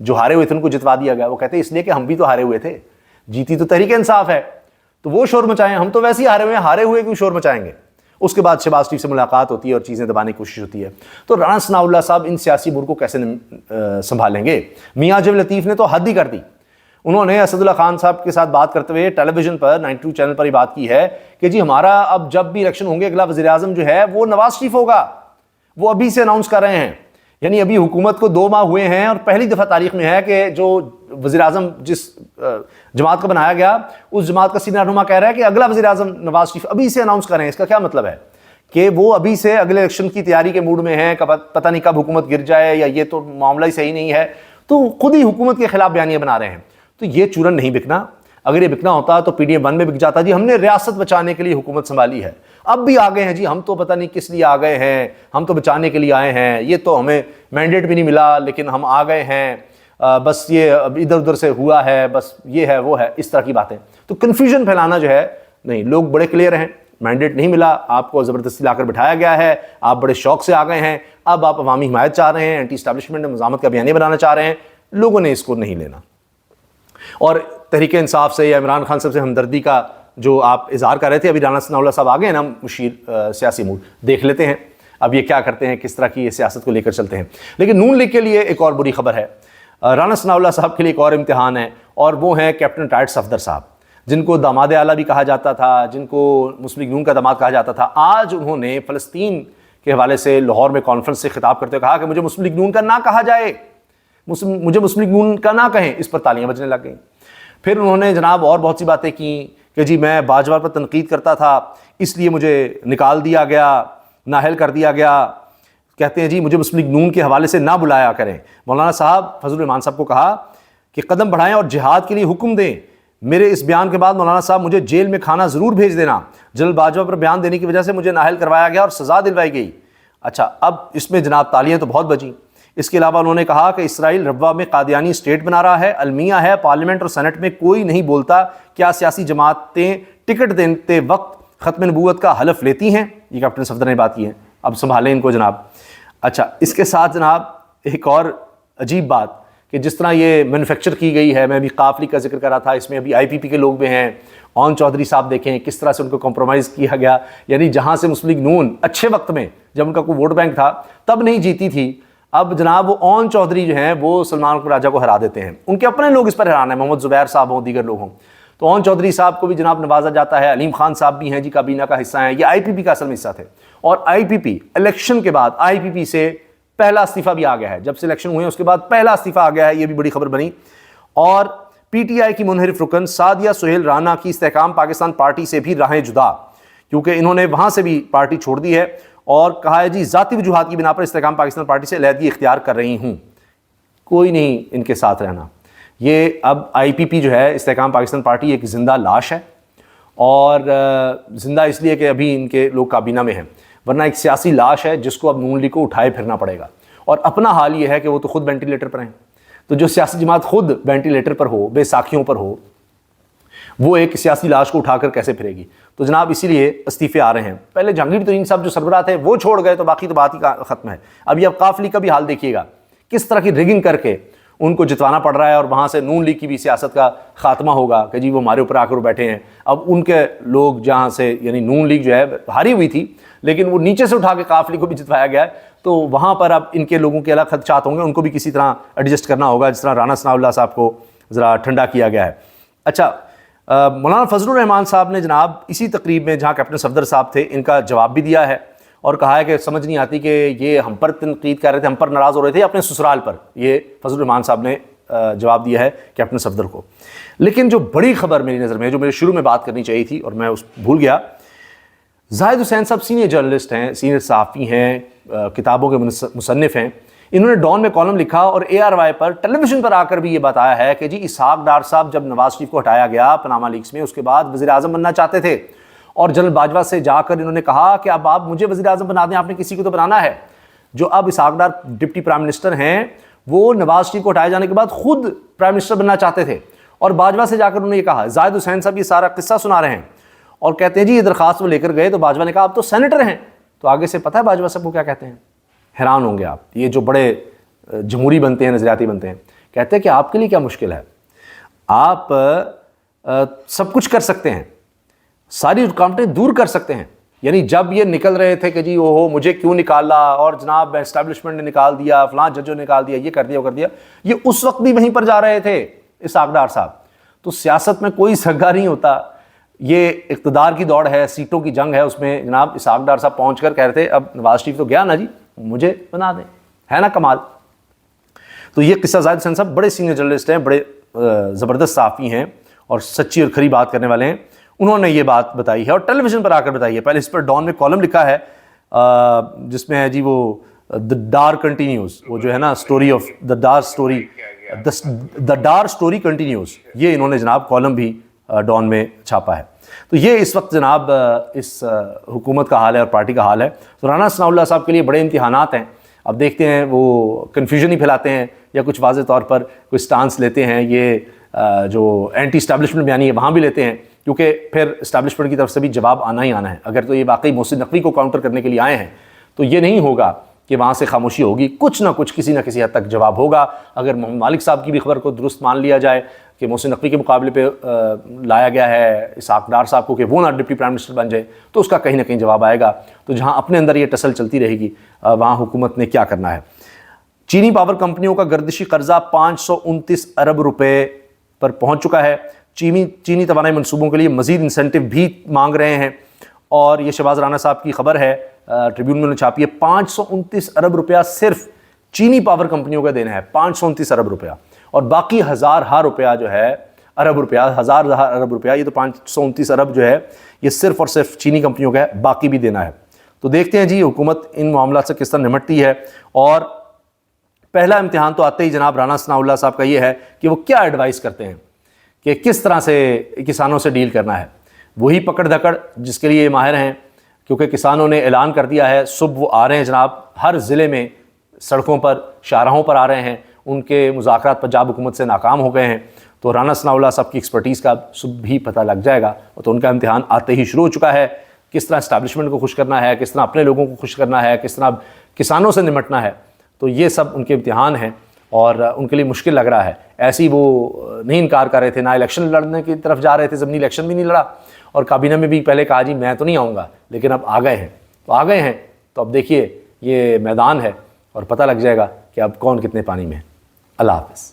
جو ہارے ہوئے تھے ان کو جتوا دیا گیا. وہ کہتے ہیں اس لیے کہ ہم بھی تو ہارے ہوئے تھے, جیتی تو تحریک انصاف ہے, تو وہ شور مچائیں, ہم تو ویسے ہی ہارے ہوئے کیوں شور مچائیں گے. اس کے بعد شہباز شریف سے ملاقات ہوتی ہے اور چیزیں دبانے کی کوشش ہوتی ہے. تو رانا ثناء اللہ صاحب ان سیاسی امور کو کیسے سنبھالیں گے؟ میاں عجب لطیف نے تو حد ہی کر دی. انہوں نے اسد اللہ خان صاحب کے ساتھ بات کرتے ہوئے ٹیلی ویژن پر 92 چینل پر یہ بات کی ہے کہ جی ہمارا اب جب بھی الیکشن ہوں گے اگلا وزیر اعظم جو ہے وہ نواز شریف ہوگا. وہ ابھی سے اناؤنس کر رہے ہیں, یعنی ابھی حکومت کو 2 ماہ ہوئے ہیں اور پہلی دفعہ تاریخ میں ہے کہ جو وزیر اعظم جس جماعت کا بنایا گیا اس جماعت کا سینئر رہنما کہہ رہا ہے کہ اگلا وزیر اعظم نواز شریف ابھی سے اناؤنس کر رہے ہیں. اس کا کیا مطلب ہے کہ وہ ابھی سے اگلے الیکشن کی تیاری کے موڈ میں ہیں, پتہ نہیں کب حکومت گر جائے یا یہ تو معاملہ ہی صحیح نہیں ہے, تو خود ہی حکومت کے خلاف بیانیے بنا رہے ہیں. تو یہ چورن نہیں بکنا. اگر یہ بکنا ہوتا تو PDM 1 میں بک جاتا, جی ہم نے ریاست بچانے کے لیے حکومت سنبھالی ہے, اب بھی آ گئے ہیں جی ہم تو پتہ نہیں کس لیے آ گئے ہیں, ہم تو بچانے کے لیے آئے ہیں, یہ تو ہمیں مینڈیٹ بھی نہیں ملا لیکن ہم آ گئے ہیں, بس یہ ادھر ادھر سے ہوا ہے, بس یہ ہے وہ ہے, اس طرح کی باتیں. تو کنفیوژن پھیلانا جو ہے نہیں, لوگ بڑے کلیئر ہیں, مینڈیٹ نہیں ملا, آپ کو زبردستی لا کر بٹھایا گیا ہے, آپ بڑے شوق سے آ گئے ہیں, اب آپ عوامی حمایت چاہ رہے ہیں, اینٹی اسٹیبلشمنٹ مزاحمت کا بیانیہ بنانا چاہ رہے ہیں. لوگوں نے اس کو نہیں لینا. اور تحریک انصاف سے یا عمران خان صاحب سے ہمدردی کا جو آپ اظہار کر رہے تھے, ابھی رانا ثناء اللہ صاحب آگے ہیں نا مشیر سیاسی امور, دیکھ لیتے ہیں اب یہ کیا کرتے ہیں, کس طرح کی یہ سیاست کو لے کر چلتے ہیں. لیکن نون لیگ کے لیے ایک اور بری خبر ہے. رانا ثناء اللہ صاحب کے لیے ایک اور امتحان ہے, اور وہ ہیں کیپٹن ٹائٹ صفدر صاحب, جن کو داماد اعلیٰ بھی کہا جاتا تھا, جن کو مسلم لیگ نون کا داماد کہا جاتا تھا. آج انہوں نے فلسطین کے حوالے سے لاہور میں کانفرنس سے خطاب کرتے ہوئے کہا کہ مجھے مسلم لیگ نون کا نہ کہا جائے, مجھے مسلم لیگ نون کا نہ کہیں. اس پر تالیاں بجنے لگ گئیں. پھر انہوں نے جناب اور بہت سی باتیں کیں کہ جی میں باجوہ پر تنقید کرتا تھا اس لیے مجھے نکال دیا گیا, نااہل کر دیا گیا. کہتے ہیں جی مجھے مسلم لیگ نون کے حوالے سے نہ بلایا کریں. مولانا صاحب فضل الرحمان صاحب کو کہا کہ قدم بڑھائیں اور جہاد کے لیے حکم دیں. میرے اس بیان کے بعد مولانا صاحب مجھے جیل میں کھانا ضرور بھیج دینا. جنرل باجوہ پر بیان دینے کی وجہ سے مجھے نااہل کروایا گیا اور سزا دلوائی گئی. اچھا, اب اس میں جناب تالیاں تو بہت بجیں. اس کے علاوہ انہوں نے کہا کہ اسرائیل ربوہ میں قادیانی اسٹیٹ بنا رہا ہے, المیہ ہے, پارلیمنٹ اور سینٹ میں کوئی نہیں بولتا. کیا سیاسی جماعتیں ٹکٹ دیتے وقت ختم نبوت کا حلف لیتی ہیں؟ یہ کیپٹن صفدر نے بات کی ہے. اب سنبھالیں ان کو جناب. اچھا, اس کے ساتھ جناب ایک اور عجیب بات کہ جس طرح یہ مینوفیکچر کی گئی ہے, میں ابھی قافلی کا ذکر کر رہا تھا, اس میں ابھی IPP کے لوگ بھی ہیں. اون چودھری صاحب دیکھیں کس طرح سے ان کو کمپرومائز کیا گیا, یعنی جہاں سے مسلم لیگ نون اچھے وقت میں جب ان کا کوئی ووٹ بینک تھا تب نہیں جیتی تھی, اب جناب وہ اون چودھری جو ہیں وہ سلمان راجہ کو ہرا دیتے ہیں. ان کے اپنے لوگ اس پر حیران ہیں, محمد زبیر صاحب ہوں, دیگر لوگ ہوں. تو اون چودھری صاحب کو بھی جناب نوازا جاتا ہے. علیم خان صاحب بھی ہیں جی, کابینہ کا حصہ ہیں. یہ IPP کا اصل میں حصہ تھے, اور IPP الیکشن کے بعد IPP سے پہلا استعفیٰ بھی آ گیا ہے. جب سے الیکشن ہوئے اس کے بعد پہلا استعفیٰ آ گیا ہے, یہ بھی بڑی خبر بنی. اور PTI کی منحرف رکن سعدیہ سہیل رانا کی استحکام پاکستان پارٹی سے بھی راہیں جدا, کیونکہ انہوں نے وہاں سے بھی پارٹی چھوڑ دی ہے اور کہا ہے جی ذاتی وجوہات کی بنا پر استحکام پاکستان پارٹی سے علیحدگی اختیار کر رہی ہوں, کوئی نہیں ان کے ساتھ رہنا. یہ اب IPP جو ہے استحکام پاکستان پارٹی ایک زندہ لاش ہے, اور زندہ اس لیے کہ ابھی ان کے لوگ کابینہ میں ہیں, ورنہ ایک سیاسی لاش ہے جس کو اب نون لیگ کو اٹھائے پھرنا پڑے گا. اور اپنا حال یہ ہے کہ وہ تو خود وینٹیلیٹر پر ہیں, تو جو سیاسی جماعت خود وینٹیلیٹر پر ہو, بے ساکھیوں پر ہو, وہ ایک سیاسی لاش کو اٹھا کر کیسے پھرے گی. تو جناب اسی لیے استعفے آ رہے ہیں. پہلے جہانگیر ترین صاحب جو سربراہ تھے وہ چھوڑ گئے تو باقی تو بات ہی ختم ہے. ابھی اب قافلی کا بھی حال دیکھیے گا, کس طرح کی ریگنگ کر کے ان کو جتوانا پڑ رہا ہے, اور وہاں سے نون لیگ کی بھی سیاست کا خاتمہ ہوگا کہ جی وہ ہمارے اوپر آ کر بیٹھے ہیں. اب ان کے لوگ جہاں سے, یعنی نون لیگ جو ہے ہاری ہوئی تھی لیکن وہ نیچے سے اٹھا کے قافلی کو بھی جتوایا گیا ہے, تو وہاں پر اب ان کے لوگوں کے الگ خدشات ہوں گے, ان کو بھی کسی طرح ایڈجسٹ کرنا ہوگا, جس طرح رانا ثناء اللہ صاحب کو ذرا ٹھنڈا کیا گیا ہے. اچھا, مولانا فضل الرحمان صاحب نے جناب اسی تقریب میں جہاں کیپٹن صفدر صاحب تھے ان کا جواب بھی دیا ہے, اور کہا ہے کہ سمجھ نہیں آتی کہ یہ ہم پر تنقید کر رہے تھے, ہم پر ناراض ہو رہے تھے اپنے سسرال پر. یہ فضل الرحمان صاحب نے جواب دیا ہے کیپٹن صفدر کو. لیکن جو بڑی خبر میری نظر میں, جو میرے شروع میں بات کرنی چاہیے تھی اور میں اس بھول گیا, زاہد حسین صاحب سینئر جرنلسٹ ہیں, سینئر صحافی ہیں, کتابوں کے مصنف ہیں. انہوں نے ڈان میں کالم لکھا اور ARY پر ٹیلی ویژن پر آ کر بھی یہ بتایا ہے کہ جی اسحاق ڈار صاحب جب نواز شریف کو ہٹایا گیا پاناما لیکس میں, اس کے بعد وزیر اعظم بننا چاہتے تھے, اور جنرل باجوہ سے جا کر انہوں نے کہا کہ اب آپ مجھے وزیر اعظم بنا دیں, آپ نے کسی کو تو بنانا ہے. جو اب Ishaq Dar deputy prime minister ہیں وہ نواز شریف کو ہٹائے جانے کے بعد خود پرائم منسٹر بننا چاہتے تھے, اور باجوہ سے جا کر انہوں نے یہ کہا. زاہد حسین صاحب یہ سارا قصہ سنا رہے ہیں اور کہتے ہیں جی یہ درخواست وہ لے کر گئے تو باجوہ نے کہا آپ تو سینیٹر ہیں. تو آگے سے پتہ ہے باجوہ صاحب کو کیا کہتے ہیں؟ حیران ہوں گے آپ, یہ جو بڑے جمہوری بنتے ہیں, نظریاتی بنتے ہیں, کہتے ہیں کہ آپ کے لیے کیا مشکل ہے، آپ سب کچھ کر سکتے ہیں، ساری رکاوٹیں دور کر سکتے ہیں. یعنی جب یہ نکل رہے تھے کہ جی اوہو مجھے کیوں نکالا، اور جناب اسٹیبلشمنٹ نے نکال دیا، فلاں ججوں نے نکال دیا، یہ کر دیا وہ کر دیا، یہ اس وقت بھی وہیں پر جا رہے تھے اسحاق ڈار صاحب. تو سیاست میں کوئی سگا نہیں ہوتا، یہ اقتدار کی دوڑ ہے، سیٹوں کی جنگ ہے. اس میں جناب اسحاق ڈار صاحب پہنچ کر کہہ رہے تھے اب نواز شریف تو گیا نا جی، مجھے بنا دیں، ہے نا کمال. تو یہ قصہ زاہد حسین صاحب بڑے سینئر جرنلسٹ ہیں، بڑے زبردست صحافی ہیں اور سچی اور کھری بات کرنے والے ہیں. انہوں نے یہ بات بتائی ہے اور ٹیلی ویژن پر آ کر بتائی ہے. پہلے اس پر ڈان میں کالم لکھا ہے جس میں ہے جی وہ دا ڈار کنٹینیوز، وہ جو ہے نا story of the Dar story, the Dar story continues, یہ انہوں نے جناب کالم بھی ڈان میں چھاپا ہے. تو یہ اس وقت جناب اس حکومت کا حال ہے اور پارٹی کا حال ہے. تو رانا ثناء اللہ صاحب کے لیے بڑے امتحانات ہیں. اب دیکھتے ہیں وہ کنفیوژن ہی پھیلاتے ہیں یا کچھ واضح طور پر کوئی سٹانس لیتے ہیں. یہ جو اینٹی اسٹیبلشمنٹ بیانی ہے وہاں بھی لیتے ہیں، کیونکہ پھر اسٹیبلشمنٹ کی طرف سے بھی جواب آنا ہی آنا ہے. اگر تو یہ واقعی محسن نقوی کو کاؤنٹر کرنے کے لیے آئے ہیں تو یہ نہیں ہوگا کہ وہاں سے خاموشی ہوگی، کچھ نہ کچھ کسی نہ کسی حد تک جواب ہوگا. اگر محمد مالک صاحب کی بھی خبر کو درست مان لیا جائے کہ محسن نقوی کے مقابلے پہ لایا گیا ہے اسحاق ڈار صاحب کو کہ وہ نہ ڈپٹی پرائم منسٹر بن جائے، تو اس کا کہیں نہ کہیں جواب آئے گا. تو جہاں اپنے اندر یہ ٹسل چلتی رہے گی وہاں حکومت نے کیا کرنا ہے. چینی پاور کمپنیوں کا گردشی قرضہ 529 ارب روپے پر پہنچ چکا ہے. چینی توانائی منصوبوں کے لیے مزید انسینٹو بھی مانگ رہے ہیں. اور یہ شہباز رانا صاحب کی خبر ہے، ٹریبیون میں چھاپی ہے. 529 ارب روپیہ صرف چینی پاور کمپنیوں کا دینا ہے، 529 ارب روپیہ. اور باقی ہزار روپیہ جو ہے، ارب روپیہ، ہزار ارب روپیہ، یہ تو 529 ارب جو ہے یہ صرف اور صرف چینی کمپنیوں کا ہے، باقی بھی دینا ہے. تو دیکھتے ہیں جی حکومت ان معاملات سے کس طرح نمٹتی ہے. اور پہلا امتحان تو آتے ہی جناب رانا ثناء اللہ صاحب کا یہ ہے کہ وہ کیا ایڈوائز کرتے ہیں کہ کس طرح سے کسانوں سے ڈیل کرنا ہے. وہی پکڑ دھکڑ جس کے لیے یہ ماہر ہیں، کیونکہ کسانوں نے اعلان کر دیا ہے، صبح وہ آ رہے ہیں جناب، ہر ضلع میں سڑکوں پر شاہراہوں پر آ رہے ہیں. ان کے مذاکرات پنجاب حکومت سے ناکام ہو گئے ہیں. تو رانا ثناء اللہ صاحب کی ایکسپرٹیز کا صبح بھی پتہ لگ جائے گا. تو ان کا امتحان آتے ہی شروع ہو چکا ہے. کس طرح اسٹیبلشمنٹ کو خوش کرنا ہے، کس طرح اپنے لوگوں کو خوش کرنا ہے، کس طرح کسانوں سے نمٹنا ہے. تو یہ سب ان کے امتحان ہیں اور ان کے لیے مشکل لگ رہا ہے. ایسی وہ نہیں انکار کر رہے تھے، نہ الیکشن لڑنے کی طرف جا رہے تھے، ضمنی الیکشن بھی نہیں لڑا. اور کابینہ میں بھی پہلے کہا جی میں تو نہیں آؤں گا، لیکن اب آ گئے ہیں. تو آ گئے ہیں تو اب دیکھیے یہ میدان ہے اور پتہ لگ جائے گا کہ اب کون کتنے پانی میں ہے. اللہ حافظ.